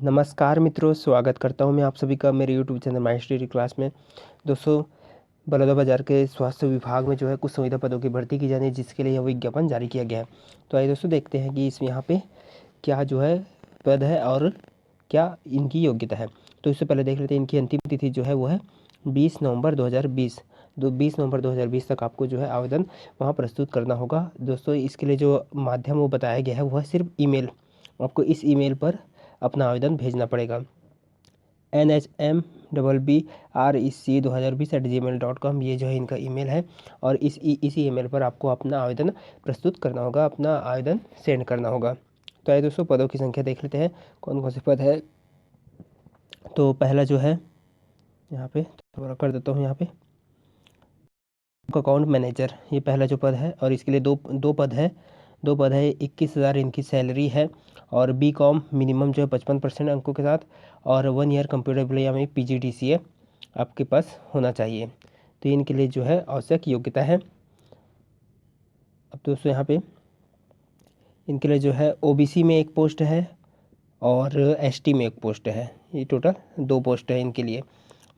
नमस्कार मित्रों, स्वागत करता हूं मैं आप सभी का मेरे YouTube चैनल माई क्लास में। दोस्तों, बलौदाबाजार के स्वास्थ्य विभाग में जो है कुछ संविदा पदों की भर्ती की जानी है, जिसके लिए यह विज्ञापन जारी किया गया है। तो आइए दोस्तों देखते हैं कि इसमें यहाँ पे क्या जो है पद है और क्या इनकी योग्यता है। तो इससे पहले देख लेते हैं इनकी अंतिम तिथि जो है वो है 20 नवंबर 2020। 20 नवंबर 2020 तक आपको जो है आवेदन वहाँ प्रस्तुत करना होगा। दोस्तों, इसके लिए जो माध्यम वो बताया गया है वह सिर्फ ईमेल, आपको इस ईमेल पर अपना आवेदन भेजना पड़ेगा। NHMBBREC2020@gmail.com ये जो है इनका ईमेल है, और इसी ईमेल पर आपको अपना आवेदन प्रस्तुत करना होगा, अपना आवेदन सेंड करना होगा। तो आइए दोस्तों पदों की संख्या देख लेते हैं कौन कौन से पद है। तो पहला जो है यहाँ पे थोड़ा कर देता हूँ, यहाँ पे अकाउंट मैनेजर, ये पहला जो पद है, और इसके लिए दो पद है। 21,000 इनकी सैलरी है, और BCom मिनिमम जो है 55% अंकों के साथ, और 1 ईयर कंप्यूटर या में PGDCA आपके पास होना चाहिए। तो इनके लिए जो है आवश्यक योग्यता है। अब दोस्तों यहाँ पे इनके लिए जो है OBC में एक पोस्ट है और ST में एक पोस्ट है। ये टोटल 2 पोस्ट है इनके लिए,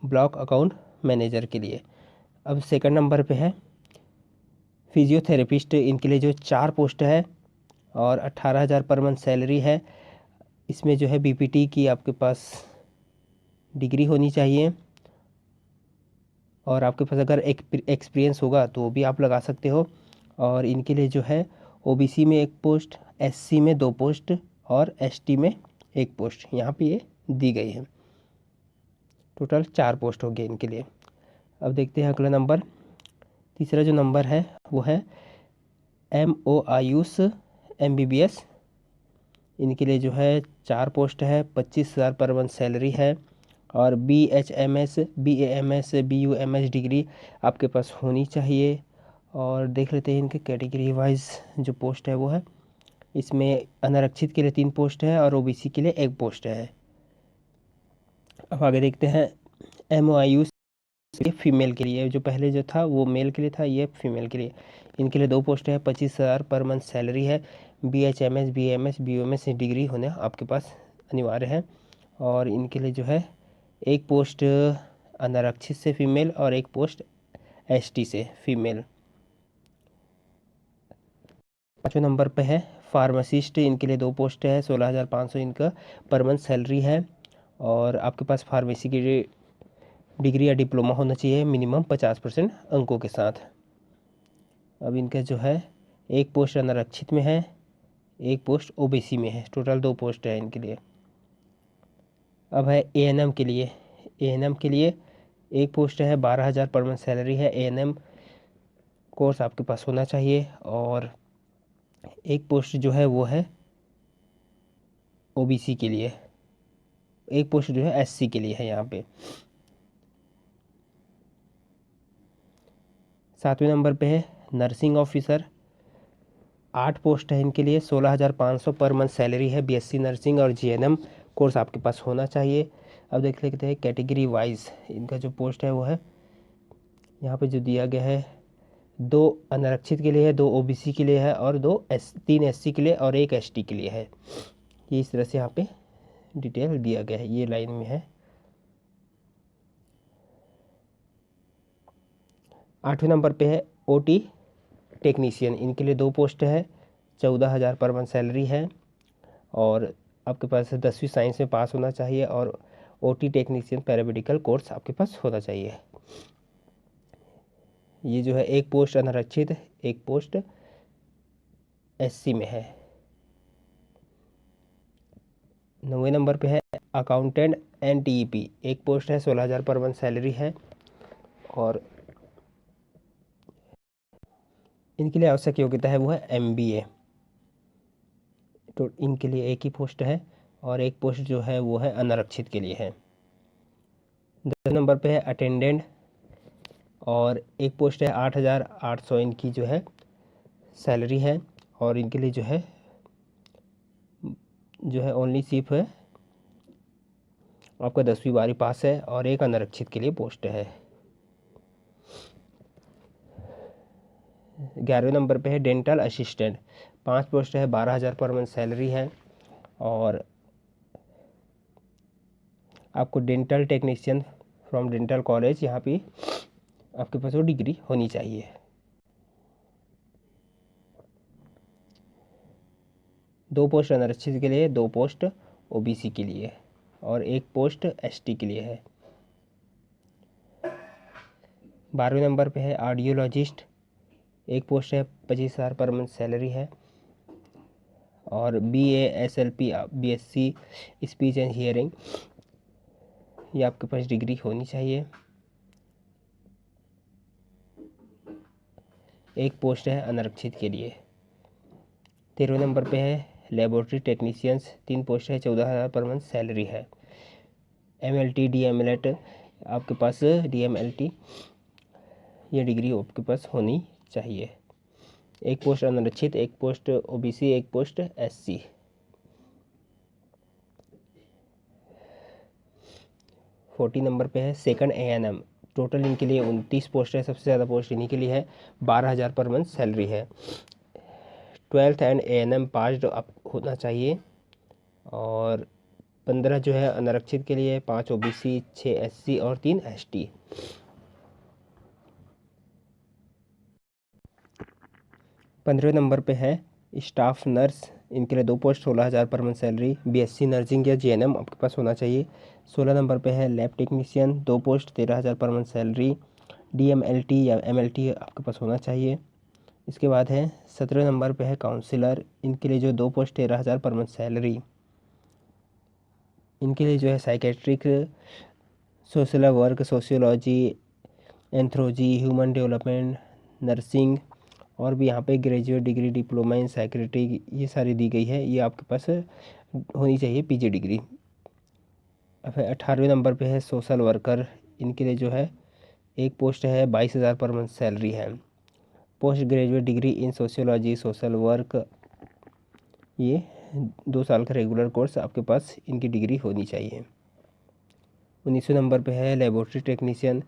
ब्लॉक अकाउंट मैनेजर के लिए। अब सेकंड नंबर पे है फिजियोथेरेपिस्ट, इनके लिए जो 4 पोस्ट है और 18,000 पर मंथ सैलरी है। इसमें जो है BPT की आपके पास डिग्री होनी चाहिए, और आपके पास अगर एक्सपीरियंस होगा तो वो भी आप लगा सकते हो। और इनके लिए जो है OBC में एक पोस्ट, SC में 2 पोस्ट और ST में 1 पोस्ट यहाँ पे ये दी गई है। टोटल 4 पोस्ट हो गए इनके लिए। अब देखते हैं अगला नंबर। तीसरा जो नंबर है वो है MO आयुष MBBS, इनके लिए जो है 4 पोस्ट है, 25,000 पर मंथ सैलरी है, और BHMS BAMS BUMS डिग्री आपके पास होनी चाहिए। और देख लेते हैं इनके कैटेगरी वाइज जो पोस्ट है वो है, इसमें अनारक्षित के लिए 3 पोस्ट है और OBC के लिए 1 पोस्ट है। अब आगे देखते हैं MOIU ये फीमेल के लिए, जो पहले जो था वो मेल के लिए था, ये फीमेल के लिए। इनके लिए 2 पोस्ट है, 25,000 पर मंथ सैलरी है, BHMS BAMS BUMS डिग्री होना आपके पास अनिवार्य है। और इनके लिए जो है 1 पोस्ट अनारक्षित से फीमेल और 1 पोस्ट ST से फीमेल। 5वें नंबर पे है फार्मासिस्ट, इनके लिए 2 पोस्ट है, 16,500 इनका पर मंथ सैलरी है, और आपके पास फार्मेसी की डिग्री या डिप्लोमा होना चाहिए मिनिमम 50% अंकों के साथ। अब इनका जो है 1 पोस्ट अनारक्षित में है, 1 पोस्ट OBC में है, टोटल 2 पोस्ट है इनके लिए। अब है ANM के लिए। ANM के लिए 1 पोस्ट है, 12,000 पर मंथ सैलरी है। ANM कोर्स आपके पास होना चाहिए, और 1 पोस्ट जो है वो है OBC के लिए, 1 पोस्ट जो है SC के लिए है यहाँ पे। 7वें नंबर पे है नर्सिंग ऑफिसर, 8 पोस्ट है इनके लिए, 16,500 पर मंथ सैलरी है। BSc नर्सिंग और GNM कोर्स आपके पास होना चाहिए। अब देख लेते हैं कैटेगरी वाइज इनका जो पोस्ट है वो है, यहाँ पे जो दिया गया है 2 अनारक्षित के लिए है, 2 OBC के लिए है, और 3 SC के लिए और 1 ST के लिए है। ये इस तरह से यहाँ पे डिटेल दिया गया है, ये लाइन में है। 8वें नंबर पे है OT टेक्नीशियन, इनके लिए 2 पोस्ट है, 14,000 पर मंथ सैलरी है, और आपके पास 10वीं साइंस में पास होना चाहिए, और OT टेक्नीशियन पैरामेडिकल कोर्स आपके पास होना चाहिए। ये जो है 1 पोस्ट अनारक्षित, 1 पोस्ट SC में है। 9वें नंबर पे है अकाउंटेंट NTEP, 1 पोस्ट है, 16,000 पर मंथ सैलरी है, और इनके लिए आवश्यक योग्यता है वो है MBA। तो इनके लिए 1 ही पोस्ट है, और 1 पोस्ट जो है वो है अनारक्षित के लिए है। 10 नंबर पे है अटेंडेंट, और 1 पोस्ट है, 8,800 इनकी जो है सैलरी है, और इनके लिए जो है ओनली सिर्फ है आपका 10वीं बारी पास है, और 1 अनारक्षित के लिए पोस्ट है। 11वें नंबर पे है डेंटल असिस्टेंट, 5 पोस्ट है, 12,000 पर मंथ सैलरी है, और आपको dental technician from dental college, यहाँ पे आपके पास वो डिग्री होनी चाहिए। 2 पोस्ट अनारक्षित के लिए, 2 पोस्ट ओबीसी के लिए और 1 पोस्ट एसटी के लिए है। 12वें नंबर पे है ऑडियोलॉजिस्ट, 1 पोस्ट है, 25,000 पर मंथ सैलरी है। और BASLP BSc speech and hearing, ये आपके पास डिग्री होनी चाहिए। 1 पोस्ट है अनारक्षित के लिए। 13वें नंबर पे है लेबोरेटरी टेक्नीशियंस, 3 पोस्ट है, 14,000 पर मंथ सैलरी है। MLT DMLT आपके पास DMLT ये डिग्री आपके पास होनी चाहिए। 1 पोस्ट अनारक्षित, 1 post OBC, 1 post SC। 40 number पे है सेकंड ANM, टोटल इनके लिए 29 पोस्ट है, सबसे ज़्यादा पोस्ट इन्हीं के लिए है। 12,000 पर मंथ सैलरी है। 12th एंड ANM पास्ड आप होना चाहिए। और 15 जो है अनारक्षित के लिए, 5 ओबीसी, 6 SC और 3 ST। 15वें नंबर पे है स्टाफ नर्स, इनके लिए 2 post, 16,000 per month salary. BSc nursing या GNM आपके पास होना चाहिए। 16 नंबर पे है lab technician, 2 post, 13,000 per month salary. DMLT या MLT आपके पास होना चाहिए। इसके बाद है 17 नंबर पे है काउंसलर, इनके लिए जो 2 पोस्ट, 13,000 पर मंथ सैलरी। इनके लिए जो है psychiatric, social work, sociology, anthropology, human development, nursing और भी यहाँ पे graduate degree, diploma in psychiatry ये सारी दी गई है, ये आपके पास होनी चाहिए PG डिग्री। फिर 18वें नंबर पे है सोशल वर्कर, इनके लिए जो है 1 पोस्ट है, 22,000 पर मंथ सैलरी है। Post graduate degree in sociology, social work, ये 2 साल का रेगुलर कोर्स आपके पास इनकी डिग्री होनी चाहिए। 19वें नंबर पे है laboratory technician,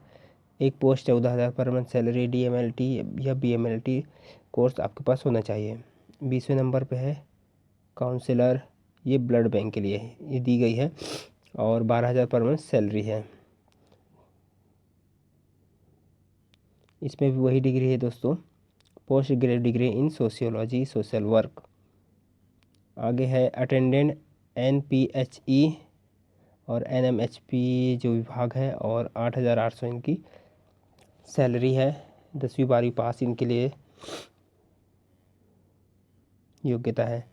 1 post, 14,000 per month salary. DMLT या BMLT कोर्स आपके पास होना चाहिए। 20वें नंबर पे है काउंसलर, ये ब्लड बैंक के लिए है, ये दी गई है और 12,000 पर मंथ सैलरी है। इसमें भी वही डिग्री है दोस्तों, post graduate degree in sociology, social work. आगे है अटेंडेंट NPHE और NMHP जो विभाग है, और 8,800 इनकी सैलरी है। 10वीं 12वीं पास इनके लिए योग्यता है।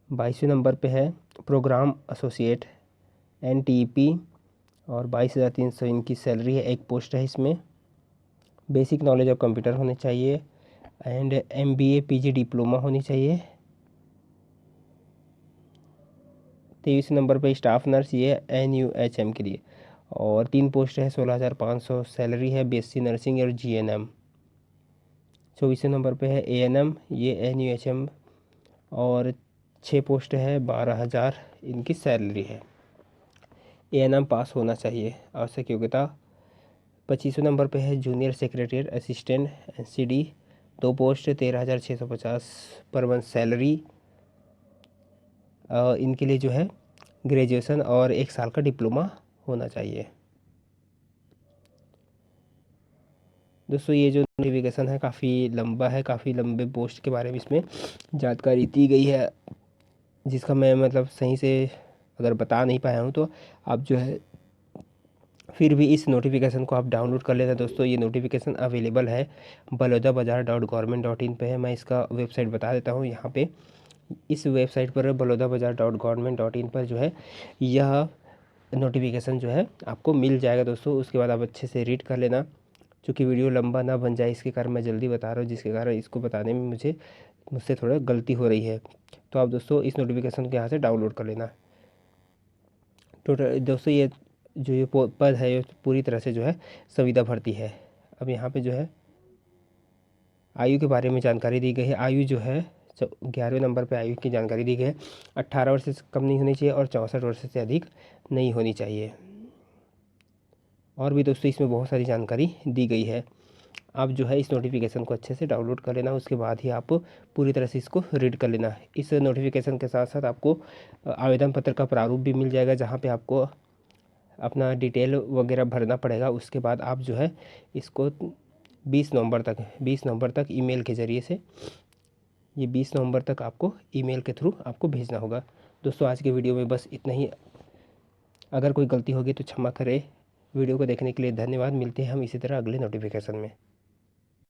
22वें नंबर पे है प्रोग्राम एसोसिएट NTEP और 22,300 इनकी सैलरी है। 1 पोस्ट है इसमें। बेसिक नॉलेज ऑफ कंप्यूटर होने चाहिए एंड MBA PG डिप्लोमा होनी चाहिए। 23 नंबर पे स्टाफ नर्स, ये NUHM के लिए और 3 पोस्ट है, 16,500 सैलरी है। BSc नर्सिंग और GNM। 24वें नंबर पे है ANM, ये NUHM और 6 पोस्ट है, 12,000 इनकी सैलरी है। ANM पास होना चाहिए, आवश्यक योग्यता। 25वें नंबर पे है junior secretary assistant NCD, 2 post, 13,650 per month salary. इनके लिए जो है ग्रेजुएशन और 1 साल का डिप्लोमा होना चाहिए। दोस्तों ये जो नोटिफिकेशन है काफ़ी लंबा है, काफ़ी लंबे पोस्ट के बारे में इसमें जानकारी दी गई है, जिसका मैं मतलब सही से अगर बता नहीं पाया हूँ तो आप जो है फिर भी इस नोटिफिकेशन को आप डाउनलोड कर लेना। दोस्तों ये नोटिफिकेशन अवेलेबल है balodabazaar.government.in पे है। मैं इसका वेबसाइट बता देता हूँ यहाँ पे। इस वेबसाइट पर balodabazaar.government.in पर जो है यह नोटिफिकेशन जो है आपको मिल जाएगा दोस्तों। उसके बाद आप अच्छे से रीड कर लेना, क्योंकि वीडियो लंबा ना बन जाए इसके कारण मैं जल्दी बता रहा हूँ, जिसके कारण इसको बताने में मुझसे थोड़ा गलती हो रही है। तो आप दोस्तों इस नोटिफिकेशन को यहाँ से डाउनलोड कर लेना। टोटल दोस्तों ये जो ये पद है ये पूरी तरह से जो है संविदा भर्ती है। अब यहाँ पे जो है आयु के बारे में जानकारी दी गई है। आयु जो है 11वें नंबर पे आयु की जानकारी दी गई है। 18 वर्ष से कम नहीं होनी चाहिए और 64 वर्ष से अधिक नहीं होनी चाहिए। और भी दोस्तों इसमें बहुत सारी जानकारी दी गई है। आप जो है इस नोटिफिकेशन को अच्छे से डाउनलोड कर लेना, उसके बाद ही आप पूरी तरह से इसको रीड कर लेना। इस नोटिफिकेशन के साथ साथ आपको आवेदन पत्र का प्रारूप भी मिल जाएगा, जहाँ पे आपको अपना डिटेल वगैरह भरना पड़ेगा। उसके बाद आप जो है इसको 20 नवंबर तक ईमेल के ज़रिए से, ये 20 नवंबर तक आपको ईमेल के थ्रू आपको भेजना होगा। दोस्तों आज के वीडियो में बस इतना ही। अगर कोई गलती होगी तो क्षमा करें। वीडियो को देखने के लिए धन्यवाद। मिलते हैं हम इसी तरह अगले नोटिफिकेशन में।